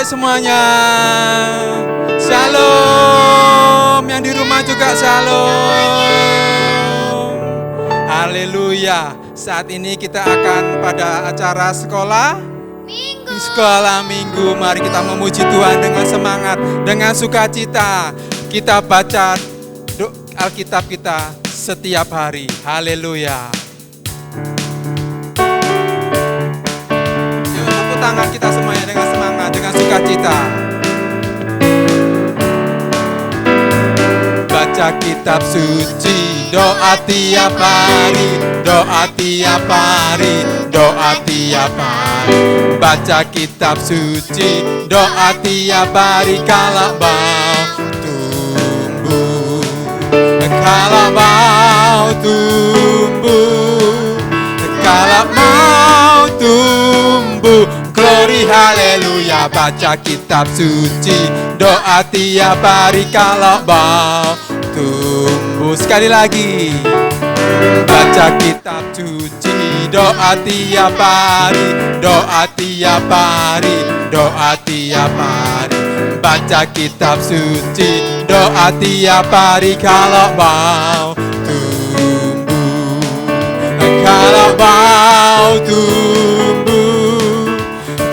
semuanya. Shalom. Yang di rumah juga shalom. Haleluya. Saat ini kita akan pada acara sekolah minggu. Mari kita memuji Tuhan dengan semangat, dengan sukacita. Kita baca Alkitab kita setiap hari. Haleluya. Yuk, tepuk tangan kita semuanya dengan semangat, dengan sukacita. Baca kitab suci, doa tiap hari, doa tiap hari, doa tiap hari. Baca kitab suci, doa tiap hari, kalau mau tumbuh, kalau mau tumbuh, kalau mau tumbuh. Glory haleluya. Baca kitab suci, doa tiap hari, kalau mau tumbuh. Sekali lagi. Baca kitab suci, doa tiap hari, doa tiap hari, doa tiap hari. Baca kitab suci, doa tiap hari, kalau mau tumbuh, kalau mau tumbuh,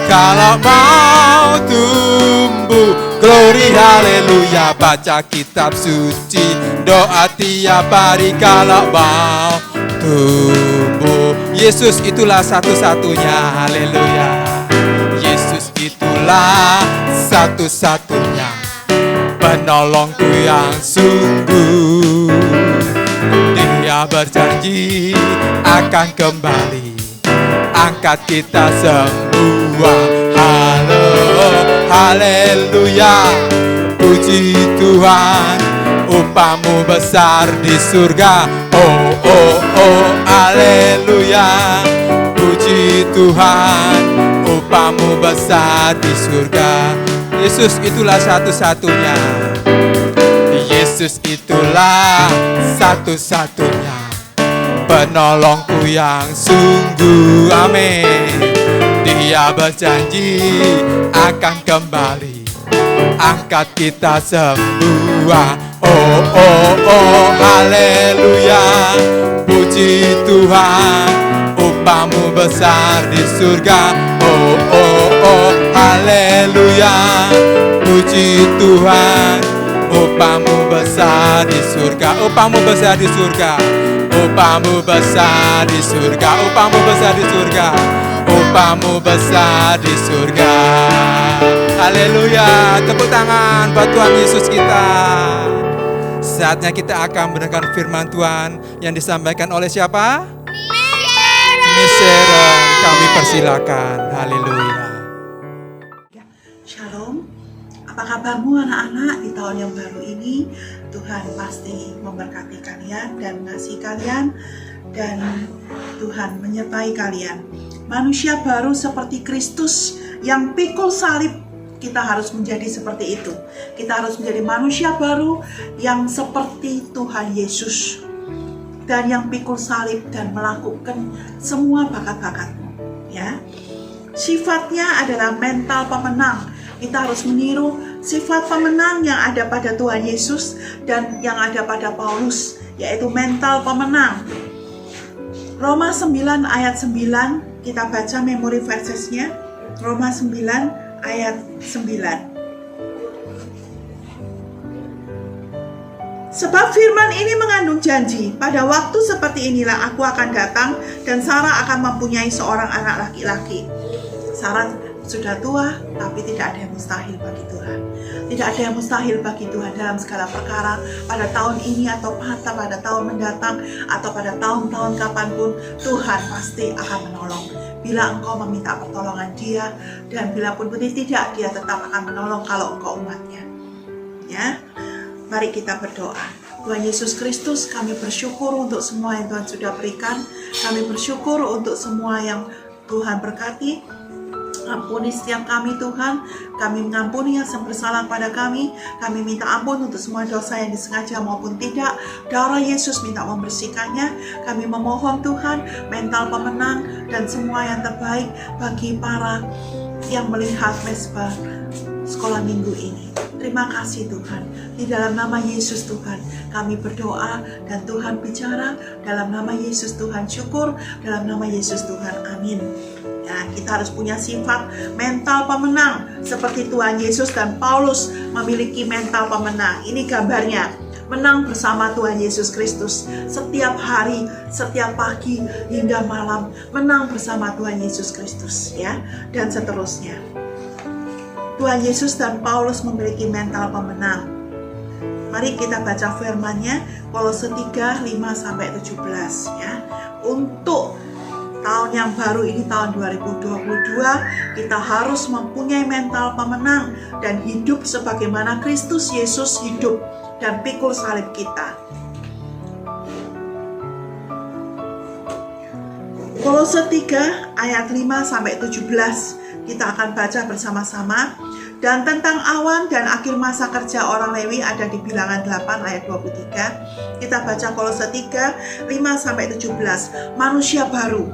kalau mau tumbuh. Glory haleluya. Baca kitab suci, doa tiap hari, kalau mau tumbuh. Yesus itulah satu-satunya. Haleluya. Yesus itulah satu-satunya penolongku yang sungguh. Dia berjanji akan kembali angkat kita semua. Haleluya. Puji Tuhan, upamu besar di surga. Oh, oh, oh, haleluya. Puji Tuhan, upamu besar di surga. Yesus itulah satu-satunya. Yesus itulah satu-satunya penolongku yang sungguh. Amin. Dia berjanji akan kembali angkat kita semua. Oh, oh, oh, haleluya. Puji Tuhan, upamu besar di surga. Oh, oh, oh, haleluya. Puji Tuhan, upamu besar di surga. Upamu besar di surga. Upamu besar di surga. Upamu besar di surga. Upamu besar di surga. Haleluya. Tepuk tangan buat Tuhan Yesus kita. Saatnya kita akan mendengar firman Tuhan yang disampaikan oleh siapa? Miss Sharon. Kami persilakan. Haleluya. Shalom. Apa kabarmu anak-anak di tahun yang baru ini? Tuhan pasti memberkati kalian dan mengasihi kalian, dan Tuhan menyertai kalian. Manusia baru seperti Kristus yang pikul salib. Kita harus menjadi seperti itu. Kita harus menjadi manusia baru yang seperti Tuhan Yesus, dan yang pikul salib dan melakukan semua bakat-bakatmu. Ya, sifatnya adalah mental pemenang. Kita harus meniru sifat pemenang yang ada pada Tuhan Yesus dan yang ada pada Paulus, yaitu mental pemenang. Roma 9 ayat 9, kita baca memori versesnya. Roma 9 ayat 9. Sebab firman ini mengandung janji, pada waktu seperti inilah aku akan datang dan Sarah akan mempunyai seorang anak laki-laki. Sarah sudah tua, tapi tidak ada yang mustahil bagi Tuhan. Tidak ada yang mustahil bagi Tuhan dalam segala perkara. Pada tahun ini atau pada tahun mendatang atau pada tahun-tahun kapanpun, Tuhan pasti akan menolong. Bila engkau meminta pertolongan Dia, dan bila pun tidak, Dia tetap akan menolong kalau engkau umatnya. Ya, mari kita berdoa. Tuhan Yesus Kristus, kami bersyukur untuk semua yang Tuhan sudah berikan. Kami bersyukur untuk semua yang Tuhan berkati. Ampuni setiap kami Tuhan. Kami mengampuni yang bersalah pada kami. Kami minta ampun untuk semua dosa yang disengaja maupun tidak. Darah Yesus minta membersihkannya. Kami memohon Tuhan mental pemenang dan semua yang terbaik bagi para yang melihat mesbah sekolah minggu ini. Terima kasih Tuhan. Di dalam nama Yesus Tuhan, kami berdoa dan Tuhan bicara. Dalam nama Yesus Tuhan syukur. Dalam nama Yesus Tuhan, amin. Ya, kita harus punya sifat mental pemenang seperti Tuhan Yesus dan Paulus memiliki mental pemenang. Ini gambarnya. Menang bersama Tuhan Yesus Kristus setiap hari, setiap pagi hingga malam, menang bersama Tuhan Yesus Kristus, ya, dan seterusnya. Tuhan Yesus dan Paulus memiliki mental pemenang. Mari kita baca firman-Nya, Kolose 3, 5-17, ya. Untuk tahun yang baru ini, tahun 2022, kita harus mempunyai mental pemenang dan hidup sebagaimana Kristus Yesus hidup dan pikul salib kita. Kolose 3 ayat 5-17 kita akan baca bersama-sama. Dan tentang awan dan akhir masa kerja orang Lewi ada di Bilangan 8 ayat 23. Kita baca Kolose 3 5-17. Manusia baru.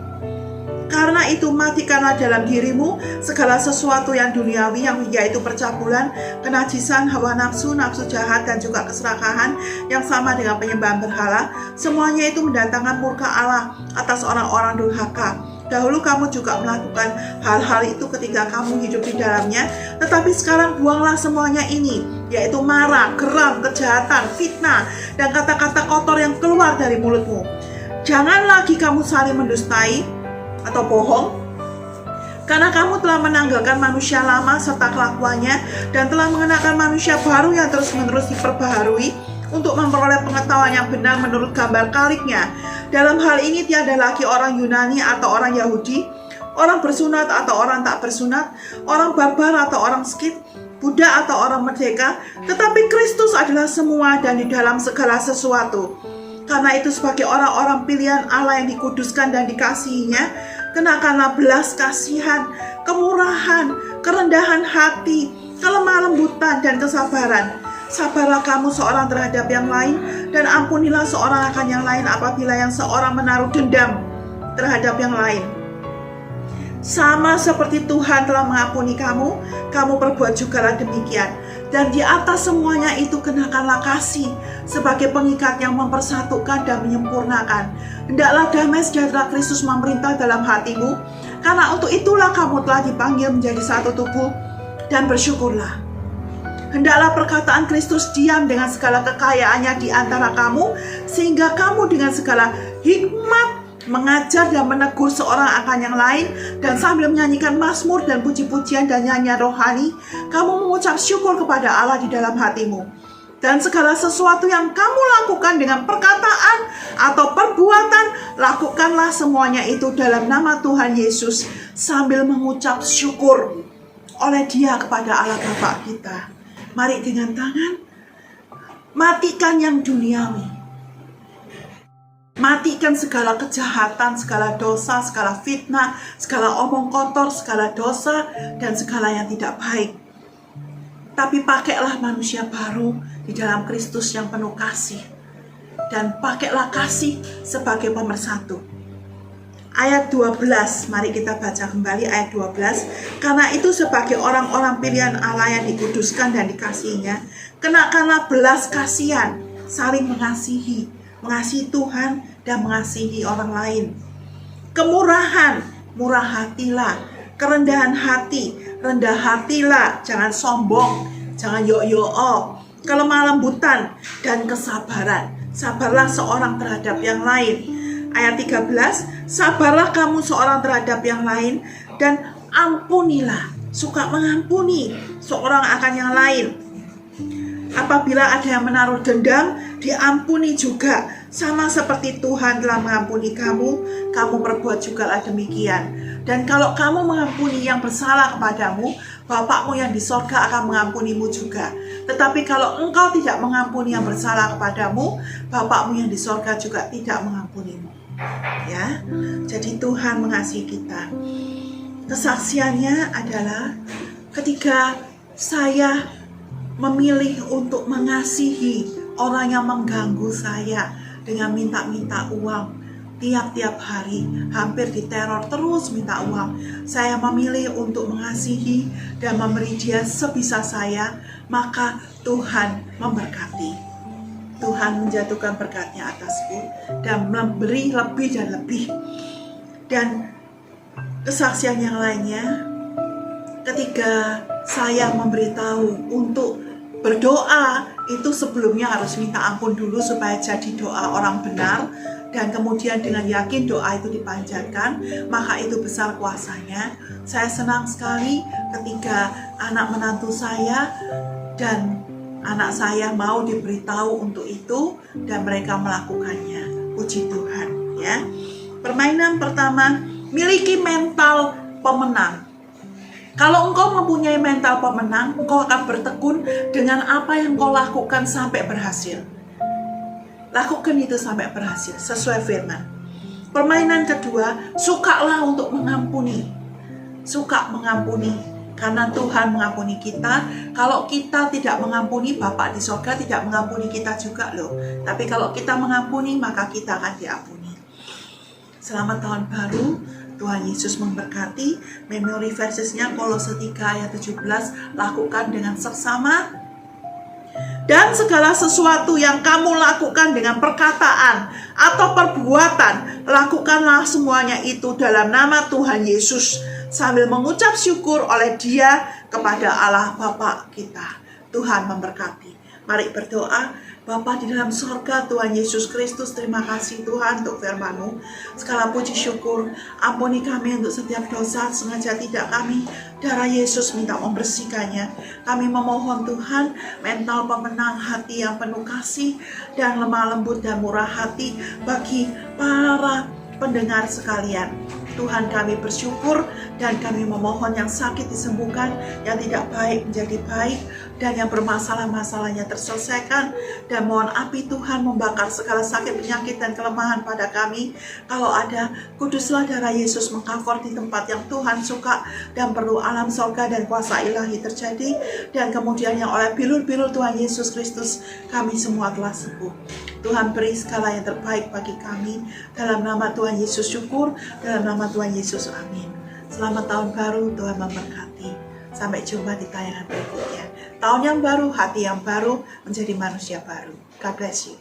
Karena itu matikanlah dalam dirimu segala sesuatu yang duniawi, yang yaitu percabulan, kenajisan, hawa nafsu, nafsu jahat, dan juga keserakahan yang sama dengan penyembahan berhala. Semuanya itu mendatangkan murka Allah atas orang-orang durhaka. Dahulu kamu juga melakukan hal-hal itu ketika kamu hidup di dalamnya. Tetapi sekarang buanglah semuanya ini, yaitu marah, geram, kejahatan, fitnah, dan kata-kata kotor yang keluar dari mulutmu. Jangan lagi kamu saling mendustai atau bohong, karena kamu telah menanggalkan manusia lama serta kelakuannya dan telah mengenakan manusia baru yang terus-menerus diperbaharui untuk memperoleh pengetahuan yang benar menurut gambar kaliknya. Dalam hal ini tiada lagi orang Yunani atau orang Yahudi, orang bersunat atau orang tak bersunat, orang barbar atau orang Skit, budak atau orang merdeka, tetapi Kristus adalah semua dan di dalam segala sesuatu. Karena itu sebagai orang-orang pilihan Allah yang dikuduskan dan dikasihinya, kenakanlah belas kasihan, kemurahan, kerendahan hati, kelemah lembutan, dan kesabaran. Sabarlah kamu seorang terhadap yang lain, dan ampunilah seorang akan yang lain apabila yang seorang menaruh dendam terhadap yang lain. Sama seperti Tuhan telah mengampuni kamu, kamu perbuat jugalah demikian. Dan di atas semuanya itu kenakanlah kasih sebagai pengikat yang mempersatukan dan menyempurnakan. Hendaklah damai sejahtera Kristus memerintah dalam hatimu, karena untuk itulah kamu telah dipanggil menjadi satu tubuh, dan bersyukurlah. Hendaklah perkataan Kristus diam dengan segala kekayaannya di antara kamu, sehingga kamu dengan segala hikmat mengajar dan menegur seorang akan yang lain, dan sambil menyanyikan mazmur dan puji-pujian dan nyanyian rohani, kamu mengucap syukur kepada Allah di dalam hatimu. Dan segala sesuatu yang kamu lakukan dengan perkataan atau perbuatan, lakukanlah semuanya itu dalam nama Tuhan Yesus, sambil mengucap syukur oleh Dia kepada Allah Bapa kita. Mari dengan tangan, matikan yang duniawi. Matikan segala kejahatan, segala dosa, segala fitnah, segala omong kotor, segala dosa, dan segala yang tidak baik. Tapi pakailah manusia baru di dalam Kristus yang penuh kasih. Dan pakailah kasih sebagai pemersatu. Ayat 12, mari kita baca kembali ayat 12. Karena itu sebagai orang-orang pilihan Allah yang dikuduskan dan dikasihinya, kenakanlah belas kasihan, saling mengasihi Tuhan dan mengasihi orang lain. Kemurahan, murah hatilah. Kerendahan hati, rendah hatilah. Jangan sombong, jangan yo-yo-o. Kelemah lembutan dan kesabaran. Sabarlah seorang terhadap yang lain. Ayat 13, sabarlah kamu seorang terhadap yang lain, dan ampunilah, suka mengampuni seorang akan yang lain. Apabila ada yang menaruh dendam, diampuni juga. Sama seperti Tuhan telah mengampuni kamu, kamu perbuat jugalah demikian. Dan kalau kamu mengampuni yang bersalah kepadamu, Bapakmu yang di sorga akan mengampunimu juga. Tetapi kalau engkau tidak mengampuni yang bersalah kepadamu, Bapakmu yang di sorga juga tidak mengampunimu. Ya, jadi Tuhan mengasihi kita. Kesaksiannya adalah ketika saya memilih untuk mengasihi orang yang mengganggu saya dengan minta-minta uang, tiap-tiap hari hampir diteror terus minta uang. Saya memilih untuk mengasihi dan memberi dia sebisa saya, maka Tuhan memberkati. Tuhan menjatuhkan berkatnya atasku dan memberi lebih dan lebih. Dan kesaksian yang lainnya, ketika saya memberitahu untuk berdoa, itu sebelumnya harus minta ampun dulu supaya jadi doa orang benar, dan kemudian dengan yakin doa itu dipanjatkan, maka itu besar kuasanya. Saya senang sekali ketika anak menantu saya dan anak saya mau diberitahu untuk itu dan mereka melakukannya. Puji Tuhan ya. Permainan pertama, miliki mental pemenang. Kalau engkau mempunyai mental pemenang, engkau akan bertekun dengan apa yang engkau lakukan sampai berhasil. Lakukan itu sampai berhasil, sesuai firman. Permainan kedua, sukalah untuk mengampuni. Suka mengampuni, karena Tuhan mengampuni kita. Kalau kita tidak mengampuni, Bapa di sorga tidak mengampuni kita juga loh. Tapi kalau kita mengampuni, maka kita akan diampuni. Selamat tahun baru. Tuhan Yesus memberkati. Memori versesnya Kolose 3 ayat 17, lakukan dengan seksama. Dan segala sesuatu yang kamu lakukan dengan perkataan atau perbuatan, lakukanlah semuanya itu dalam nama Tuhan Yesus, sambil mengucap syukur oleh Dia kepada Allah Bapa kita. Tuhan memberkati. Mari berdoa. Bapa di dalam sorga, Tuhan Yesus Kristus, terima kasih Tuhan untuk firman-Mu. Segala puji syukur, ampuni kami untuk setiap dosa, sengaja tidak kami. Darah Yesus minta membersihkannya. Kami memohon Tuhan, mental pemenang, hati yang penuh kasih, dan lemah lembut dan murah hati bagi para pendengar sekalian. Tuhan, kami bersyukur dan kami memohon yang sakit disembuhkan, yang tidak baik menjadi baik, dan yang bermasalah-masalahnya terselesaikan. Dan mohon api Tuhan membakar segala sakit, penyakit, dan kelemahan pada kami. Kalau ada, kuduslah darah Yesus mengcover di tempat yang Tuhan suka dan perlu alam sorga dan kuasa ilahi terjadi. Dan kemudian yang oleh bilur-bilur Tuhan Yesus Kristus, kami semua telah sembuh. Tuhan beri segala yang terbaik bagi kami. Dalam nama Tuhan Yesus syukur, dalam nama Tuhan Yesus amin. Selamat tahun baru, Tuhan memberkati. Sampai jumpa di tayangan berikutnya. Tahun yang baru, hati yang baru, menjadi manusia baru. God bless you.